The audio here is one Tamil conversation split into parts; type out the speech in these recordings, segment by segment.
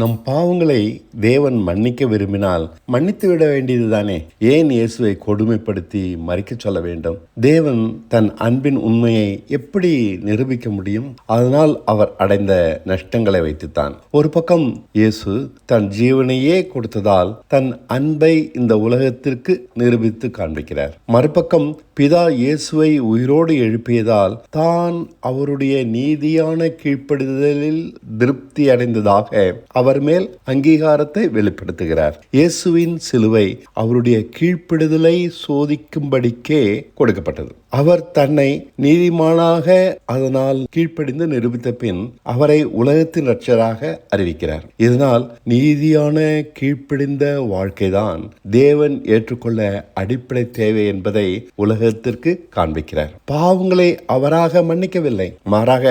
நம் பாவங்களை தேவன் மன்னிக்க விரும்பினால் மன்னித்து விட வேண்டியதுதானே? ஏன் இயேசுவை கொடுமைப்படுத்தி மறிக்க சொல்ல வேண்டும்? தேவன் தன் அன்பின் உண்மையை எப்படி நிரூபிக்க முடியும்? அதனால் அவர் அடைந்த நஷ்டங்களை வைத்துத்தான். ஒரு பக்கம் இயேசு தன் ஜீவனையே கொடுத்ததால் தன் அன்பை இந்த உலகத்திற்கு நிரூபித்து காண்பிக்கிறார். மறுபக்கம் பிதா இயேசுவை உயிரோடு எழுப்பியதால் தான் அவருடைய நீதியான கீழ்ப்படிதலில் திருப்தி அடைந்ததாக அவர் மேல் அங்கீகாரத்தை வெளிப்படுத்துகிறார். இயேசுவின் சிலுவை அவருடைய கீழ்ப்படிதலை சோதிக்கும்படிக்கே கொடுக்கப்பட்டது. அவர் தன்னை நீதிமானாக அதனால் கீழ்ப்படிந்து நிரூபித்த பின் அவரை உலகத்தின் இரட்சகராக அறிவிக்கிறார். இதனால் நீதியான கீழ்ப்படிந்த வாழ்க்கைதான் தேவன் ஏற்றுக்கொள்ள அடிப்படை தேவை என்பதை உலகத்திற்கு காண்பிக்கிறார். பாவங்களை அவராக மன்னிக்கவில்லை, மாறாக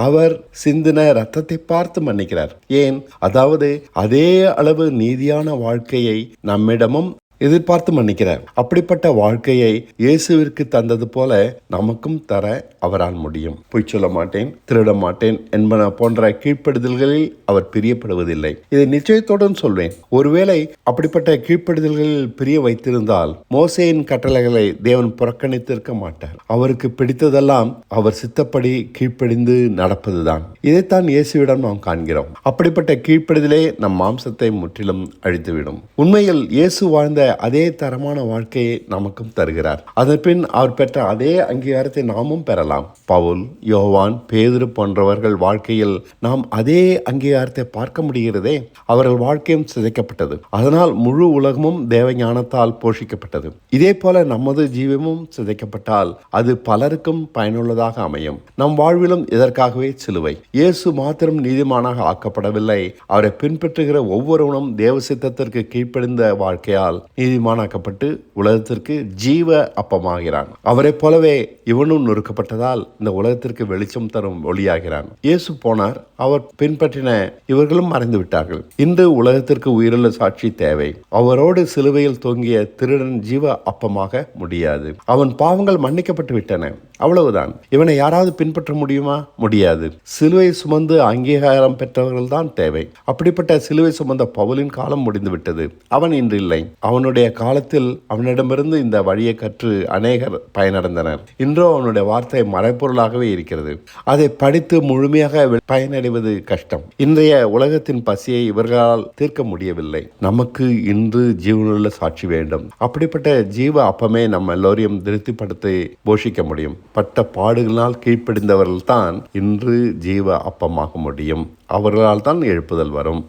அவர் சிந்தின ரத்தத்தை பார்த்து மன்னிக்கிறார். ஏன்? அதாவது அதே அளவு நீதியான வாழ்க்கையை நம்மிடமும் எதிர்பார்த்து மன்னிக்கிறார். அப்படிப்பட்ட வாழ்க்கையை இயேசுவிற்கு தந்தது போல நமக்கும் தர அவரால் முடியும். பொய் சொல்ல மாட்டேன், திருட மாட்டேன் என்பன போன்ற கீழ்ப்படுதல்களில் அவர் பிரியப்படுவதில்லை. இதை நிச்சயத்துடன் சொல்வேன். ஒருவேளை அப்படிப்பட்ட கீழ்ப்படுதல்களில் பிரிய வைத்திருந்தால் மோசேயின் கட்டளைகளை தேவன் புறக்கணித்திருக்க மாட்டார். அவருக்கு பிடித்ததெல்லாம் அவர் சித்தப்படி கீழ்ப்படிந்து நடப்பதுதான். இதைத்தான் இயேசுவிடம் நாம் காண்கிறோம். அப்படிப்பட்ட கீழ்ப்படிதலே நம் மாம்சத்தை முற்றிலும் அழித்துவிடும். உண்மையில் இயேசு வாழ்ந்த அதே தரமான வாழ்க்கையை நமக்கும் தருகிறார். அதன் பின் அவர் பெற்ற அதே அங்கீகாரத்தை நாமும் பெறலாம். பவுல், யோவான், பேதுரு போன்றவர்கள் வாழ்க்கையில் நாம் அதே அங்கீகாரத்தை பார்க்க முடிகிறதே. அவர்கள் வாழ்க்கையும் சிதைக்கப்பட்டது. அதனால் முழு உலகமும் தேவ ஞானத்தால் போஷிக்கப்பட்டது. இதே போல நமது ஜீவமும் சிதைக்கப்பட்டால் அது பலருக்கும் பயனுள்ளதாக அமையும். நம் வாழ்விலும் இதற்காகவே சிலுவை. இயேசு மாத்திரம் நீதிமானாக ஆக்கப்படவில்லை. அவரை பின்பற்றுகிற ஒவ்வொருவனும் தேவ சித்தத்திற்கு கீழ்ப்படிந்த வாழ்க்கையால் நீதிமானாக்கப்பட்டு உலகத்திற்கு ஜீவ அப்பமாகிறான். அவரை போலவே இவனும் நொறுக்கப்பட்டதால் இந்த உலகத்திற்கு வெளிச்சம் தரும் ஒளியாகிறான். இயேசு போனார், அவர் பின்பற்றின இவர்களும் மறைந்து விட்டார்கள். இன்று உலகத்திற்கு உயிருள்ள சாட்சி தேவை. அவரோடு சிலுவையில் தொங்கிய திருடன் ஜீவ அப்பமாக முடியாது. அவன் பாவங்கள் மன்னிக்கப்பட்டு விட்டன, அவ்வளவுதான். இவனை யாராவது பின்பற்ற முடியுமா? முடியாது. சிலுவை சுமந்து அங்கீகாரம் பெற்றவர்கள் தான் தேவை. அப்படிப்பட்ட சிலுவை சுமந்த பவுலின் காலம் முடிந்து விட்டது. அவன் இன்று இல்லை. அவனுடைய காலத்தில் அவனிடமிருந்து இந்த வழியை கற்று அநேகர் பயனடைந்தனர். இன்றோ அவனுடைய வார்த்தை மறைப்பொருளாகவே இருக்கிறது. அதை படித்து முழுமையாக பயனடைவது கஷ்டம். இன்றைய உலகத்தின் பசியை இவர்களால் தீர்க்க முடியவில்லை. நமக்கு இன்று ஜீவனுள்ள சாட்சி வேண்டும். அப்படிப்பட்ட ஜீவ அப்பமே நம்ம எல்லோரையும் திருப்திப்படுத்தி போஷிக்க முடியும். பட்ட பாடுகளினால் கீழ்ப்படிந்தவர்கள் தான் இன்று ஜீவ அப்பமாக முடியும். அவர்களால் தான் எழுப்புதல் வரும்.